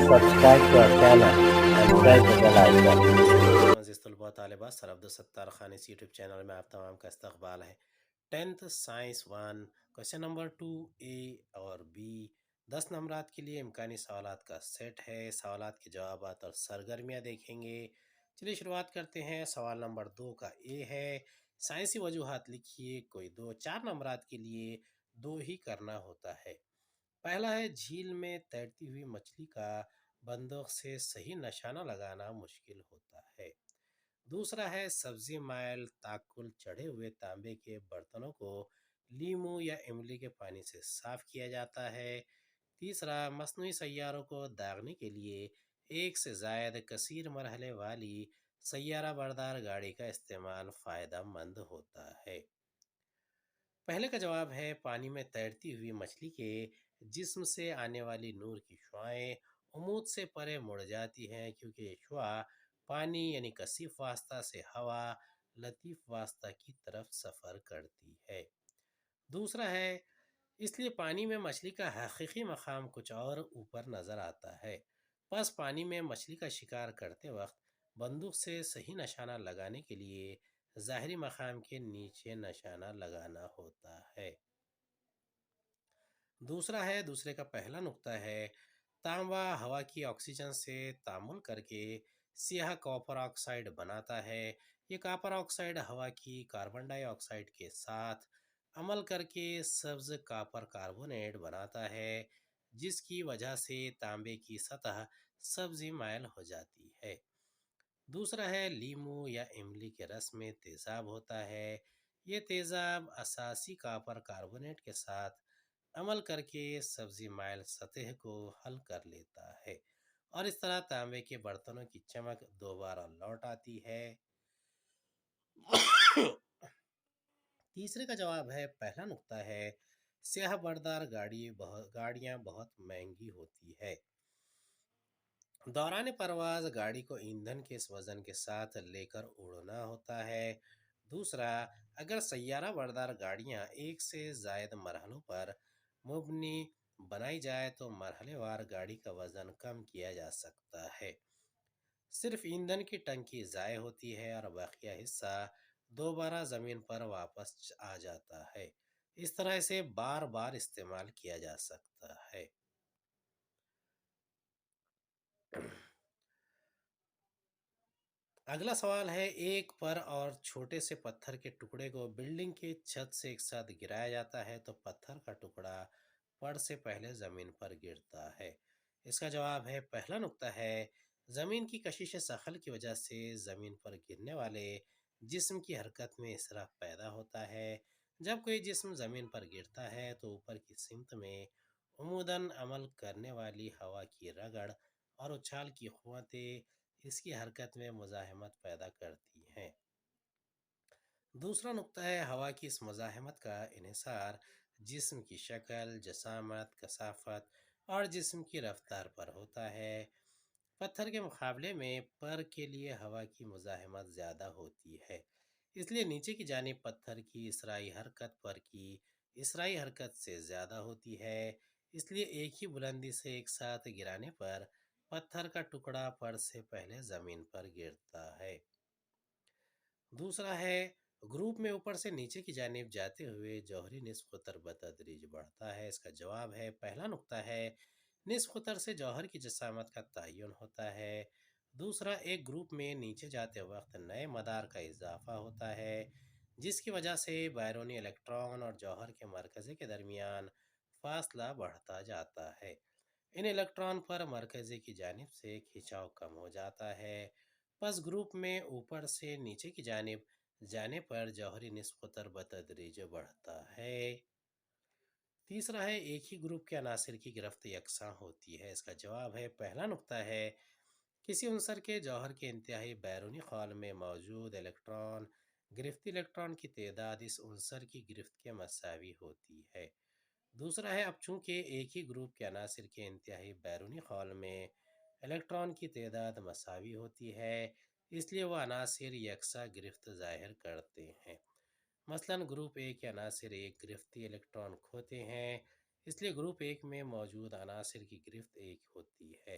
subscribe to our channel and press the bell icon. عزیز طلباء طالبات سر عبدالستار خان اس YouTube channel میں آپ تمام کا استقبال ہے۔ 10th سائنس 1 کوشچن نمبر 2 اے اور بی 10 نمبرات کے لیے امکانی سوالات کا سیٹ ہے۔ سوالات کے جوابات اور سرگرمیاں دیکھیں گے۔ چلیے شروعات کرتے ہیں۔ سوال نمبر 2 کا اے ہے، سائنسی وجوہات لکھیے۔ کوئی 4 نمبرات کے لیے 2 ہی کرنا ہوتا ہے۔ پہلا ہے، جھیل میں تیرتی ہوئی مچھلی کا بندوق سے صحیح نشانہ لگانا مشکل ہوتا ہے۔ دوسرا ہے، سبزی مائل تاکل چڑھے ہوئے تانبے کے برتنوں کو لیموں یا املی کے پانی سے صاف کیا جاتا ہے۔ تیسرا، مصنوعی سیاروں کو داغنے کے لیے ایک سے زائد کثیر مرحلے والی سیارہ بردار گاڑی کا استعمال فائدہ مند ہوتا ہے۔ پہلے کا جواب ہے، پانی میں تیرتی ہوئی مچھلی کے جسم سے آنے والی نور کی شعاعیں عمود سے پرے مڑ جاتی ہیں، کیونکہ یہ شعاع پانی یعنی کثیف واسطہ سے ہوا لطیف واسطہ کی طرف سفر کرتی ہے۔ دوسرا ہے، اس لیے پانی میں مچھلی کا حقیقی مقام کچھ اور اوپر نظر آتا ہے۔ پس پانی میں مچھلی کا شکار کرتے وقت بندوق سے صحیح نشانہ لگانے کے لیے ظاہری مقام کے نیچے نشانہ لگانا ہوتا ہے۔ دوسرا ہے، دوسرے کا پہلا نقطہ ہے، تانبا ہوا کی آکسیجن سے تعامل کر کے سیاہ کاپر آکسائڈ بناتا ہے۔ یہ کاپر آکسائڈ ہوا کی کاربن ڈائی آکسائڈ کے ساتھ عمل کر کے سبز کاپر کاربونیٹ بناتا ہے، جس کی وجہ سے تانبے کی سطح سبزی مائل ہو جاتی ہے۔ دوسرا ہے، لیموں یا املی کے رس میں تیزاب ہوتا ہے۔ یہ تیزاب اساسی کاپر کاربونیٹ کے ساتھ عمل کر کے سبزی مائل سطح کو حل کر لیتا ہے، اور اس طرح تانبے کے برتنوں کی چمک دوبارہ لوٹ آتی ہے۔ تیسرے کا جواب ہے، پہلا نقطہ ہے، سیاہ بردار گاڑیاں بہت مہنگی ہوتی ہے۔ دوران پرواز گاڑی کو ایندھن کے اس وزن کے ساتھ لے کر اڑنا ہوتا ہے۔ دوسرا، اگر سیارہ بردار گاڑیاں ایک سے زائد مرحلوں پر مبنی بنائی جائے تو مرحلے وار گاڑی کا وزن کم کیا جا سکتا ہے۔ صرف ایندھن کی ٹنکی ضائع ہوتی ہے اور بقیہ حصہ دوبارہ زمین پر واپس آ جاتا ہے۔ اس طرح اسے بار بار استعمال کیا جا سکتا ہے۔ اگلا سوال ہے، ایک پر اور چھوٹے سے پتھر کے ٹکڑے کو بلڈنگ کے چھت سے ایک ساتھ گرایا جاتا ہے تو پتھر کا ٹکڑا پڑ سے پہلے زمین پر گرتا ہے۔ اس کا جواب ہے، پہلا نقطہ ہے، زمین کی کشش ثقل کی وجہ سے زمین پر گرنے والے جسم کی حرکت میں اسراف پیدا ہوتا ہے۔ جب کوئی جسم زمین پر گرتا ہے تو اوپر کی سمت میں عموداً عمل کرنے والی ہوا کی رگڑ اور اچھال کی قوتیں اس کی حرکت میں مزاحمت پیدا کرتی ہیں۔ دوسرا نقطہ ہے، ہوا کی اس مزاحمت کا انحصار جسم کی شکل، جسامت، کثافت اور جسم کی رفتار پر ہوتا ہے۔ پتھر کے مقابلے میں پر کے لیے ہوا کی مزاحمت زیادہ ہوتی ہے، اس لیے نیچے کی جانب پتھر کی اسرائی حرکت پر کی اسرائی حرکت سے زیادہ ہوتی ہے۔ اس لیے ایک ہی بلندی سے ایک ساتھ گرانے پر پتھر کا ٹکڑا پڑ سے پہلے زمین پر گرتا ہے۔ دوسرا ہے، گروپ میں اوپر سے نیچے کی جانب جاتے ہوئے جوہری نصف قطر بتدریج بڑھتا ہے۔ اس کا جواب ہے، پہلا نقطہ ہے، نصف قطر سے جوہر کی جسامت کا تعین ہوتا ہے۔ دوسرا، ایک گروپ میں نیچے جاتے وقت نئے مدار کا اضافہ ہوتا ہے، جس کی وجہ سے بیرونی الیکٹران اور جوہر کے مرکزے کے درمیان فاصلہ بڑھتا جاتا ہے۔ ان الیکٹران پر مرکزے کی جانب سے کھینچاؤ کم ہو جاتا ہے، پس گروپ میں اوپر سے نیچے کی جانب جانے پر جوہری نصف قطر بتدریج بڑھتا ہے۔ تیسرا ہے، ایک ہی گروپ کے عناصر کی گرفت یکساں ہوتی ہے۔ اس کا جواب ہے، پہلا نقطہ ہے، کسی عنصر کے جوہر کے انتہائی بیرونی خول میں موجود گرفتی الیکٹران کی تعداد اس عنصر کی گرفت کے مساوی ہوتی ہے۔ دوسرا ہے، اب چونکہ ایک ہی گروپ کے عناصر کے انتہائی بیرونی خول میں الیکٹران کی تعداد مساوی ہوتی ہے، اس لیے وہ عناصر یکساں گرفت ظاہر کرتے ہیں۔ مثلاً گروپ اے کے عناصر ایک گرفتی الیکٹران کھوتے ہیں، اس لیے گروپ ایک میں موجود عناصر کی گرفت ایک ہوتی ہے۔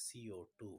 CO2।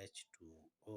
H2O।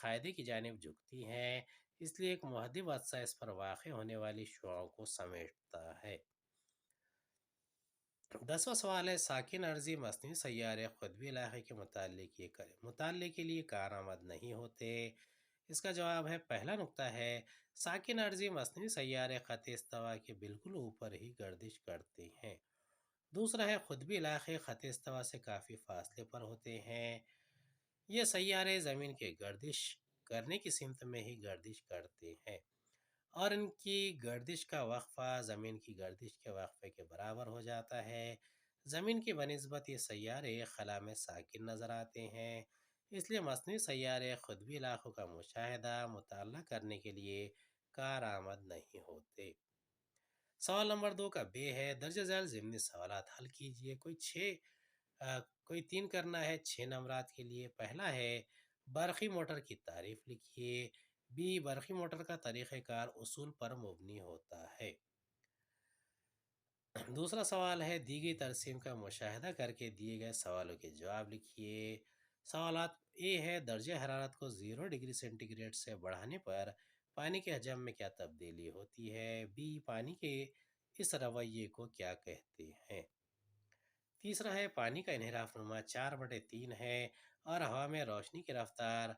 قاعدے کی جانب جھکتی ہیں، اس لیے ایک مہذب عدسہ اس پر واقع ہونے والی شعاؤں کو سمیٹتا ہے۔ 10واں سوال ہے، ساکن ارضی مصنوعی سیارے قطبی علاقے کے مطالعے کے لیے کارآمد نہیں ہوتے۔ اس کا جواب ہے، پہلا نقطہ ہے، ساکن ارضی مصنوعی سیارے خط استوا کے بالکل اوپر ہی گردش کرتے ہیں۔ دوسرا ہے، قطبی علاقے خط استوا سے کافی فاصلے پر ہوتے ہیں۔ یہ سیارے زمین کے گردش کرنے کی سمت میں ہی گردش کرتے ہیں اور ان کی گردش کا وقفہ زمین کی گردش کے وقفے کے برابر ہو جاتا ہے۔ زمین کی بنسبت یہ سیارے خلا میں ساکن نظر آتے ہیں، اس لیے مصنوعی سیارے قطبی علاقوں کا مطالعہ کرنے کے لیے کارآمد نہیں ہوتے۔ سوال نمبر 2 کا بے ہے، درجہ ذیل ضمنی سوالات حل کیجئے۔ کوئی 3 کرنا ہے 6 نمبرات کے لیے۔ پہلا ہے، برقی موٹر کی تعریف لکھیے۔ بی، برقی موٹر کا طریقہ کار اصول پر مبنی ہوتا ہے۔ دوسرا سوال ہے، دی گئی ترسیم کا مشاہدہ کر کے دیے گئے سوالوں کے جواب لکھیے۔ سوالات اے ہے، درجہ حرارت کو 0 ڈگری سینٹی گریڈ سے بڑھانے پر پانی کے حجم میں کیا تبدیلی ہوتی ہے؟ بی، پانی کے اس رویے کو کیا کہتے ہیں؟ تیسرا ہے، پانی کا انحراف نما 4/3 ہے اور ہوا میں روشنی کی رفتار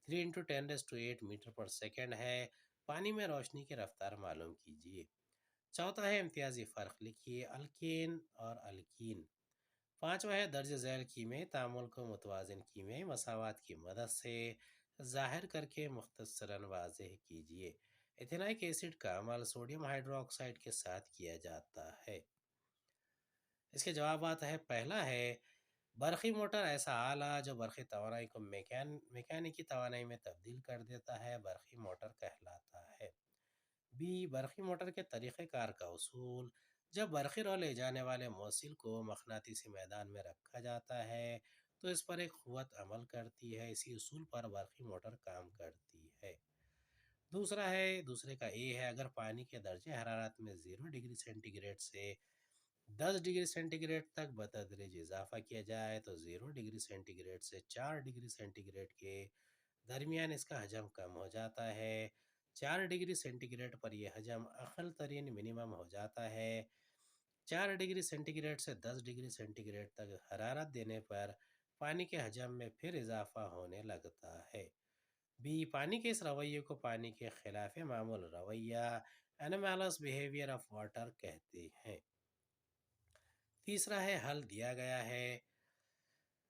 3 × 10⁸ میٹر پر سیکنڈ ہے۔ پانی میں روشنی کی رفتار معلوم کیجیے۔ چوتھا ہے، امتیازی فرق لکھیے، الکین اور الکین۔ پانچواں ہے، درج ذیل کیمیائی تعامل کو متوازن کیمیائی مساوات کی مدد سے ظاہر کر کے مختصراً واضح کیجیے۔ ایتھینائک ایسڈ کا عمل سوڈیم ہائیڈرو آکسائڈ کے ساتھ کیا جاتا ہے۔ اس کے جوابات ہے، پہلا ہے، برقی موٹر ایسا آلہ جو برقی توانائی کو میکانیکی توانائی میں تبدیل کر دیتا ہے، برقی موٹر کہلاتا ہے۔ بی، برقی موٹر کے طریقہ کار کا اصول، جب برقی رو لے جانے والے موصل کو مقناطیسی میدان میں رکھا جاتا ہے تو اس پر ایک قوت عمل کرتی ہے، اسی اصول پر برقی موٹر کام کرتی ہے۔ دوسرے کا اے ہے، اگر پانی کے درجہ حرارت میں 0 ڈگری سینٹی گریڈ سے 10 ڈگری سینٹی گریڈ تک بتدریج اضافہ کیا جائے تو 0 ڈگری سینٹی گریڈ سے 4 ڈگری سینٹی گریڈ کے درمیان اس کا حجم کم ہو جاتا ہے۔ 4 ڈگری سینٹی گریڈ پر یہ حجم اقل ترین منیمم ہو جاتا ہے۔ 4 ڈگری سینٹی گریڈ سے 10 ڈگری سینٹی گریڈ تک حرارت دینے پر پانی کے حجم میں پھر اضافہ ہونے لگتا ہے۔ بی، پانی کے اس رویے کو پانی کے خلاف معمول رویہ انومالس بیہیویئر آف واٹر کہتے ہیں۔ تیسرا ہے، حل دیا گیا ہے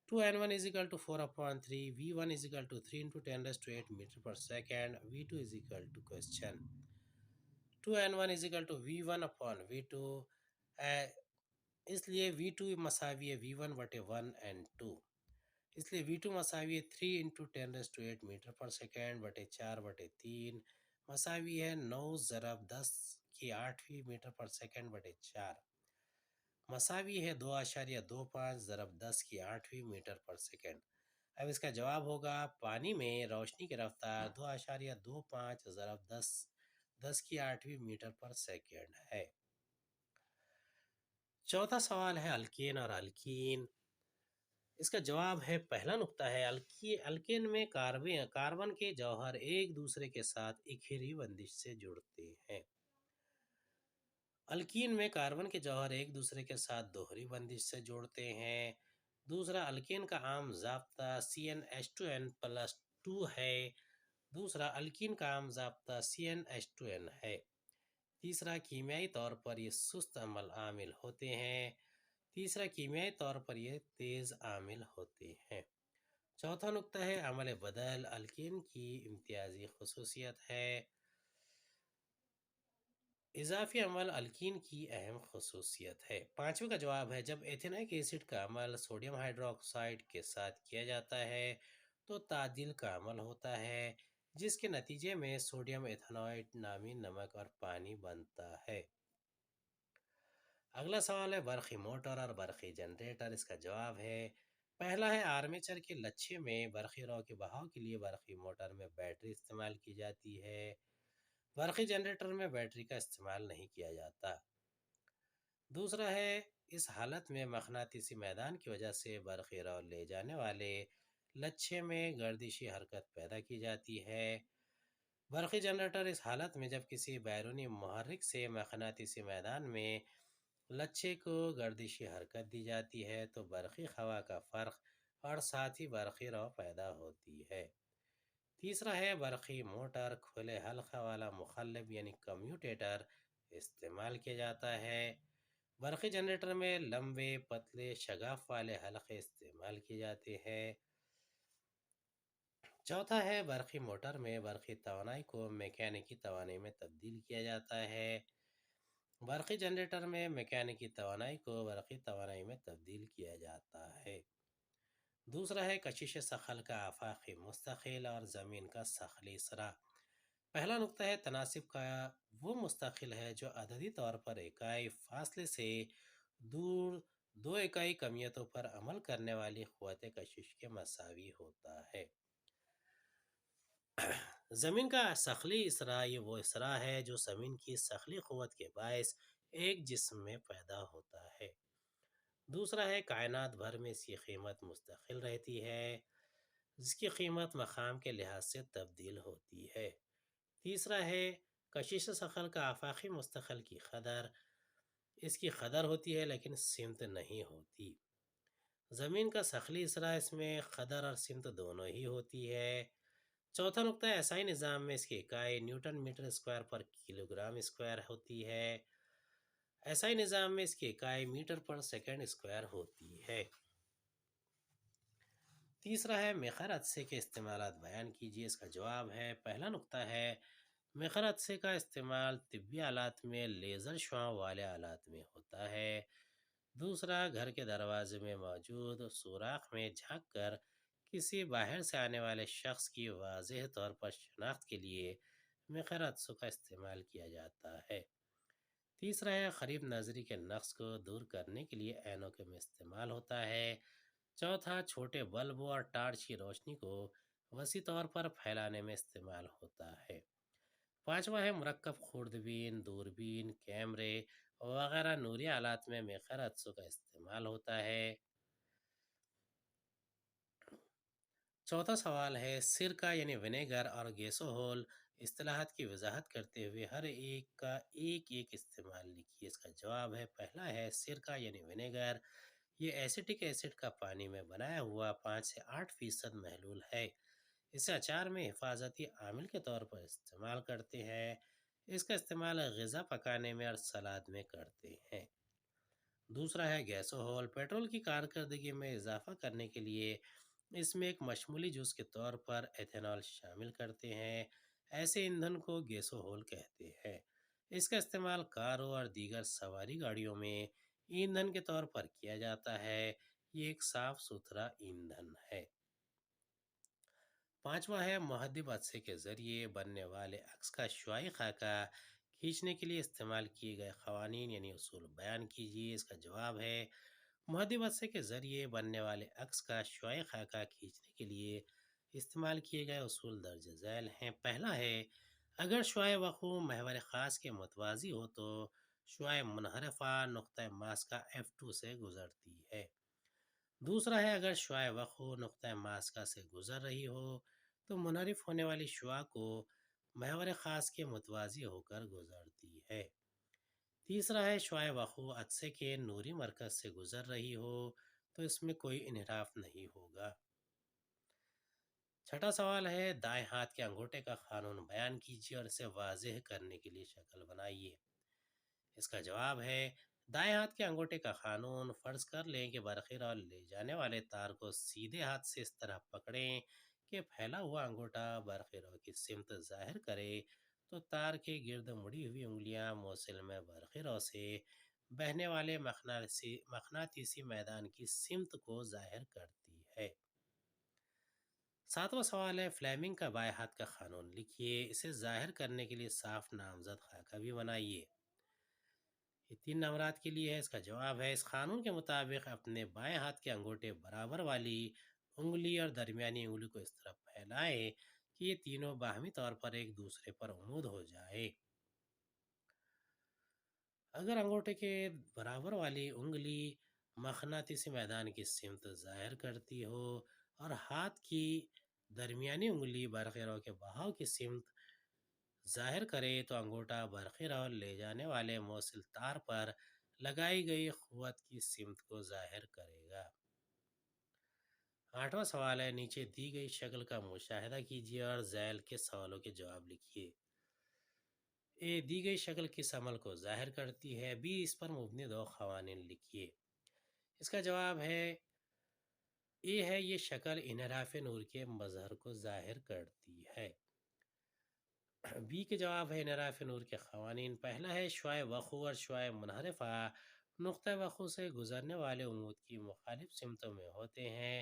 2n1 = 4/3 v1 = 3 × 10⁸ metre per second v2 question 2n1 = v1/v2 اس لیے v2 مساوی ہے v1/1 اس لیے v2 مساوی ہے 3 × 10⁸ میٹر پر سیکنڈ بٹے 4/3 مساوی ہے 9×10⁸ میٹر پر سیکنڈ بٹے 4 مساوی ہے 2.25×10⁸ میٹر پر سیکنڈ۔ اب اس کا جواب ہوگا، پانی میں روشنی کی رفتار 2.25×10⁸ میٹر پر سیکنڈ ہے۔ چوتھا سوال ہے، الکین اور الکین۔ اس کا جواب ہے، پہلا نقطہ ہے، الکین میں کاربن کے جوہر ایک دوسرے کے ساتھ اکھیری بندش سے جڑتے ہیں۔ الکین میں کاربن کے جوہر ایک دوسرے کے ساتھ دوہری بندش سے جوڑتے ہیں۔ دوسرا، الکین کا عام ضابطہ CnH2n+2 ہے۔ دوسرا، الکین کا عام ضابطہ CnH2n ہے۔ تیسرا، کیمیائی طور پر یہ سست عامل ہوتے ہیں۔ تیسرا، کیمیائی طور پر یہ تیز عامل ہوتے ہیں۔ چوتھا نقطہ ہے، عمل بدل الکین کی امتیازی خصوصیت ہے۔ اضافی عمل الکین کی اہم خصوصیت ہے۔ پانچویں کا جواب ہے، جب ایتھینائک ایسڈ کا عمل سوڈیم ہائیڈرو آکسائڈ کے ساتھ کیا جاتا ہے تو تعدیل کا عمل ہوتا ہے، جس کے نتیجے میں سوڈیم ایتھانوائٹ نامی نمک اور پانی بنتا ہے۔ اگلا سوال ہے، برقی موٹر اور برقی جنریٹر۔ اس کا جواب ہے، پہلا ہے، آرمیچر کے لچھے میں برقی رو کے بہاؤ کے لیے برقی موٹر میں بیٹری استعمال کی جاتی ہے، برقی جنریٹر میں بیٹری کا استعمال نہیں کیا جاتا۔ دوسرا ہے، اس حالت میں مقناطیسی میدان کی وجہ سے برقی رو لے جانے والے لچھے میں گردشی حرکت پیدا کی جاتی ہے۔ برقی جنریٹر اس حالت میں جب کسی بیرونی محرک سے مقناطیسی میدان میں لچھے کو گردشی حرکت دی جاتی ہے تو برقی ہوا کا فرق اور ساتھ ہی برقی رو پیدا ہوتی ہے۔ تیسرا ہے برقی موٹر، کھلے حلقہ والا مخلب یعنی کمیوٹیٹر استعمال کیا جاتا ہے۔ برقی جنریٹر میں لمبے پتلے شگاف والے حلقے استعمال کیے جاتے ہیں۔ چوتھا ہے برقی موٹر میں برقی توانائی کو میکینکی توانائی میں تبدیل کیا جاتا ہے۔ برقی جنریٹر میں میکینکی توانائی کو برقی توانائی میں تبدیل کیا جاتا ہے۔ دوسرا ہے کشش ثقل کا آفاقی مستقل اور زمین کا ثقلی اسرا۔ پہلا نقطہ ہے تناسب کا وہ مستقل ہے جو عددی طور پر اکائی فاصلے سے دور دو اکائی کمیتوں پر عمل کرنے والی قوت کشش کے مساوی ہوتا ہے۔ زمین کا ثقلی اسرا یہ وہ اسرا ہے جو زمین کی ثقلی قوت کے باعث ایک جسم میں پیدا ہوتا ہے۔ دوسرا ہے کائنات بھر میں اس کی قیمت مستقل رہتی ہے، جس کی قیمت مقام کے لحاظ سے تبدیل ہوتی ہے۔ تیسرا ہے کشش ثقل کا آفاقی مستقل کی قدر، اس کی قدر ہوتی ہے لیکن سمت نہیں ہوتی۔ زمین کا ثقلی اسرا اس میں قدر اور سمت دونوں ہی ہوتی ہے۔ چوتھا نقطہ ہے ایسائی نظام میں اس کی اکائی نیوٹن میٹر اسکوائر پر کلو گرام اسکوائر ہوتی ہے۔ ایسائی نظام میں اس کی اکائی میٹر پر سیکنڈ اسکوائر ہوتی ہے۔ تیسرا ہے میخر عدسے کے استعمالات بیان کیجیے۔ اس کا جواب ہے پہلا نقطہ ہے میخر عدسے کا استعمال طبی آلات میں لیزر شعاع والے آلات میں ہوتا ہے۔ دوسرا گھر کے دروازے میں موجود سوراخ میں جھانک کر کسی باہر سے آنے والے شخص کی واضح طور پر شناخت کے لیے میخر عدسوں کا استعمال کیا جاتا ہے۔ تیسرا ہے قریب نظری کے نقص کو دور کرنے کے لیے اینوں میں استعمال ہوتا ہے۔ چوتھا چھوٹے بلبوں اور ٹارچ کی روشنی کو وسیع طور پر پھیلانے میں استعمال ہوتا ہے۔ پانچواں ہے مرکب خوردبین، دوربین، کیمرے وغیرہ نوری آلات میں میخر عدسوں کا استعمال ہوتا ہے۔ چوتھا سوال ہے سرکہ یعنی ونیگر اور گیسوہول اصطلاحات کی وضاحت کرتے ہوئے ہر ایک کا ایک استعمال لکھیے۔ اس کا جواب ہے پہلا ہے سرکہ یعنی ونیگر، یہ ایسیٹک ایسڈ کا پانی میں بنایا ہوا 5 سے 8% محلول ہے۔ اسے اچار میں حفاظتی عامل کے طور پر استعمال کرتے ہیں۔ اس کا استعمال غذا پکانے میں اور سلاد میں کرتے ہیں۔ دوسرا ہے گیسوہول، پیٹرول کی کارکردگی میں اضافہ کرنے کے لیے اس میں ایک مشمولی جز کے طور پر ایتھینول شامل کرتے ہیں۔ ایسے ایندھن کو گیسوہول کہتے ہیں۔ اس کا استعمال کاروں اور دیگر سواری گاڑیوں میں ایندھن کے طور پر کیا جاتا ہے۔ یہ ایک صاف ستھرا ایندھن ہے۔ پانچواں ہے مہذب عدسے کے ذریعے بننے والے عکس کا شعاعی خاکہ کھینچنے کے لیے استعمال کیے گئے قوانین یعنی اصول بیان کیجیے۔ اس کا جواب ہے مہذب عدسے کے ذریعے بننے والے عکس کا شعاعی خاکہ کھینچنے کے لیے استعمال کیے گئے اصول درج ذیل ہیں۔ پہلا ہے اگر شعاع وقوع محور خاص کے متوازی ہو تو شعاع منحرفہ نقطہ ماسکہ F2 سے گزرتی ہے۔ دوسرا ہے اگر شعاع وقوع نقطہ ماسکہ سے گزر رہی ہو تو منحرف ہونے والی شعاع کو محور خاص کے متوازی ہو کر گزرتی ہے۔ تیسرا ہے شعاع وقوع عدسے کے نوری مرکز سے گزر رہی ہو تو اس میں کوئی انحراف نہیں ہوگا۔ چھٹا سوال ہے دائیں ہاتھ کے انگوٹھے کا قانون بیان کیجیے اور اسے واضح کرنے کے لیے شکل بنائیے۔ اس کا جواب ہے دائیں ہاتھ کے انگوٹھے کا قانون، فرض کر لیں کہ برقی رو لے جانے والے تار کو سیدھے ہاتھ سے اس طرح پکڑیں کہ پھیلا ہوا انگوٹھا برقی رو کی سمت ظاہر کرے تو تار کے گرد مڑی ہوئی انگلیاں موصل میں برقی رو سے بہنے والے مقناطیسی میدان کی سمت کو ظاہر کرتی ہے۔ ساتواں سوال ہے فلیمنگ کا بائیں ہاتھ کا قانون لکھیے، اسے ظاہر کرنے کے لیے صاف نامزد خاکہ بھی بنائیے۔ یہ 3 نمبرات کے لیے ہے۔ اس کا جواب ہے اس قانون کے مطابق اپنے بائیں ہاتھ کے انگوٹھے برابر والی انگلی اور درمیانی انگلی کو اس طرح پھیلائیں کہ یہ تینوں باہمی طور پر ایک دوسرے پر عمود ہو جائے۔ اگر انگوٹھے کے برابر والی انگلی مقناطیسی میدان کی سمت ظاہر کرتی ہو اور ہاتھ کی درمیانی انگلی برقی رو کے بہاؤ کی سمت ظاہر کرے تو انگوٹھا برقی رو لے جانے والے موصل تار پر لگائی گئی قوت کی سمت کو ظاہر کرے گا۔ 8واں سوال ہے، نیچے دی گئی شکل کا مشاہدہ کیجیے اور ذیل کے سوالوں کے جواب لکھیے۔ اے دی گئی شکل کس عمل کو ظاہر کرتی ہے؟ بی اس پر مبنی دو قوانین لکھیے۔ اس کا جواب ہے اے ہے، یہ شکل انحراف نور کے مظہر کو ظاہر کرتی ہے۔ بی کے جواب ہے انحراف نور کے قوانین۔ پہلا ہے شعاع وقوع اور شعاع منحرفہ نقطہ وقوع سے گزرنے والے عمود کی مخالف سمتوں میں ہوتے ہیں،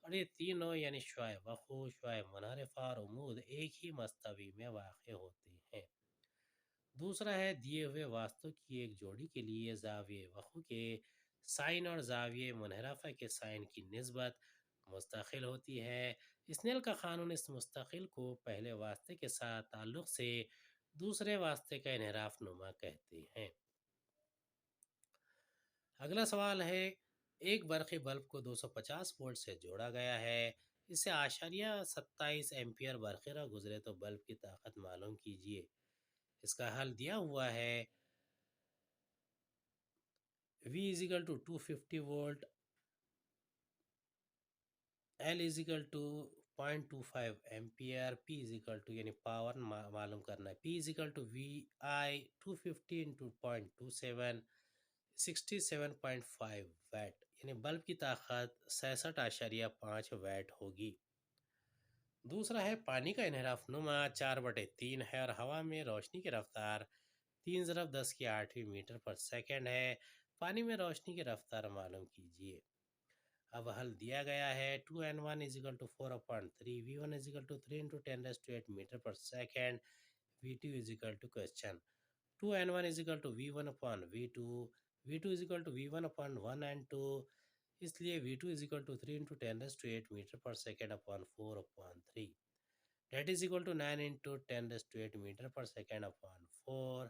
اور یہ تینوں یعنی شعاع وقوع، شعاع منحرفہ اور عمود ایک ہی مستوی میں واقع ہوتے ہیں۔ دوسرا ہے دیے ہوئے واسطوں کی ایک جوڑی کے لیے زاویہ وقوع کے سائن اور زاویہ منحرفہ کے سائن کی نسبت مستقل ہوتی ہے۔ اسنیل کا قانون اس مستقل کو پہلے واسطے کے ساتھ تعلق سے دوسرے واسطے کا انحراف نما کہتے ہیں۔ اگلا سوال ہے، ایک برقی بلب کو 250 وولٹ سے جوڑا گیا ہے، اس سے 27 ایمپیئر برقی راہ گزرے تو بلب کی طاقت معلوم کیجیے۔ اس کا حل دیا ہوا ہے، V = 250 volt, L = 0.25 ampere, P یعنی پاور معلوم کرنا ہے، P = VI 250 × 0.27 67.5 واٹ، یعنی بلب کی طاقت 66.5 واٹ ہوگی۔ دوسرا ہے پانی کا انحراف نما 4/3 ہے اور ہوا میں روشنی کی رفتار 3×10⁸ میٹر پر سیکنڈ ہے۔ پانی میں روشنی کی رفتار معلوم کیجیے۔ اب حل دیا گیا ہے، 2n1 = 4/3، v1 = 3 × 10⁸ metre per second, v2 question 2n1 = v1/v2، v2 = v1/1n2، اس لیے v2 = 3 × 10⁸ metre per second upon 4/3، that is equal to 9 × 10⁸ metre per second upon 4،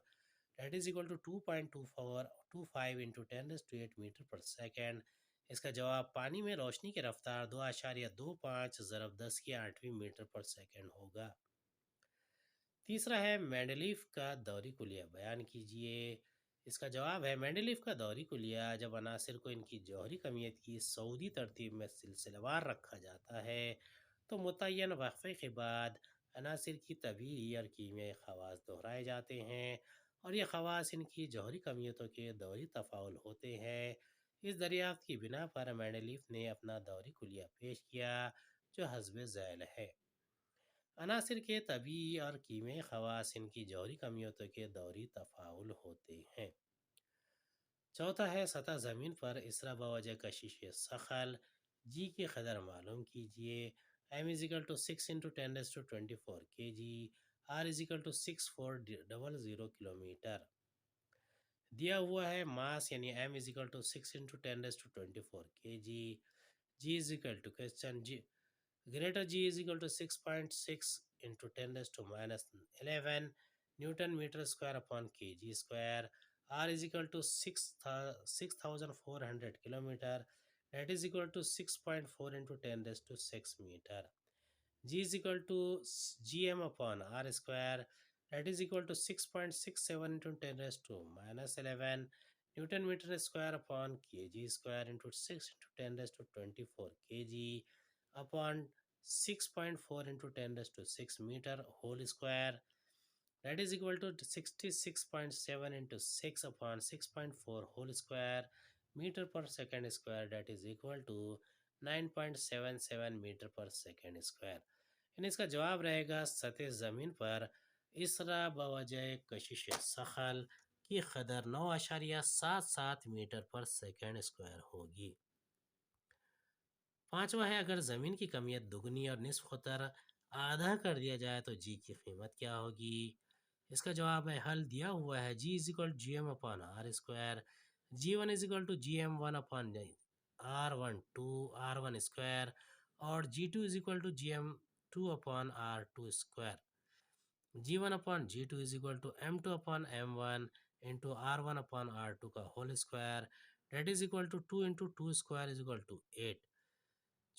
that is equal to 2.25 × 10⁸ metre per second. اس کا جواب پانی میں روشنی کی رفتار 2.25 × 10⁸ میٹر پر سیکنڈ ہوگا۔ تیسرا ہے مینڈلیف کا دوری کلیہ بیان کیجیے۔ اس کا جواب ہے مینڈلیف کا دوری کلیہ جب عناصر کو ان کی جوہری کمیت کی سعودی ترتیب میں سلسلہ وار رکھا جاتا ہے تو متعین وقفے کے بعد عناصر کی طبیعی اور کیمیائی خواص دہرائے جاتے ہیں، اور یہ خواص ان کی جوہری کمیتوں کے دوری تفاعل ہوتے ہیں۔ اس دریافت کی بنا پر مینڈلیف نے اپنا دوری کلیہ پیش کیا جو حسب ذیل ہے۔ عناصر کے طبیعی اور کیمیائی خواص ان کی جوہری کمیتوں کے دوری تفاعل ہوتے ہیں۔ چوتھا ہے سطح زمین پر اسرا بوجہ کشش ثقل جی کی قدر معلوم کیجیے۔ M = 6 × 10⁻24 kg، R = 6400 kilometre. دیا ہوا ہے ماس یعنی M = 6 × 10⁻24 kg، G = question greater G = 6.6 × 10⁻11 newton metre square upon kg square, R = 6400 kilometre, that is equal to 6.4 × 10⁻6 metre. G = gm upon R square, that is equal to 6.67 × 10⁻11 newton metre square upon kg square into 6 × 10⁻24 kg upon 6.4 × 10⁻6 metre whole square, that is equal to 66.7 into 6 upon 6.4 whole square metre per second square, that is equal to 9.77 metre per second square. یعنی اس کا جواب رہے گا سطح زمین پر اسرا بوجہ کشش ثقل کی قدر 9.77 میٹر پر سیکنڈ اسکوائر ہوگی۔ پانچواں ہے اگر زمین کی کمیت دگنی اور نصف قطر آدھا کر دیا جائے تو جی کی قیمت کیا ہوگی؟ اس کا جواب ہے حل دیا ہوا ہے G = gm upon R square, G1 = gm1 R1 square اور G2 = gm2 R2 square, G1 G2 = m2 m1 into R1 R2 کا whole square, that is equal to 2 × 2 square = 8۔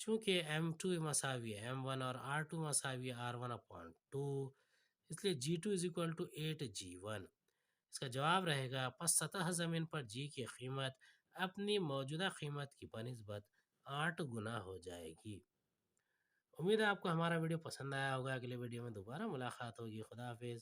چونکہ M2 مساوی M1 اور R2 مساوی R1/2، اس لیے G2 8G1۔ اس کا جواب رہے گا پس سطح زمین پر جی کی قیمت اپنی موجودہ قیمت کی بنسبت 8 گنا ہو جائے گی۔ امید ہے آپ کو ہمارا ویڈیو پسند آیا ہوگا۔ اگلے ویڈیو میں دوبارہ ملاقات ہوگی۔ خدا حافظ۔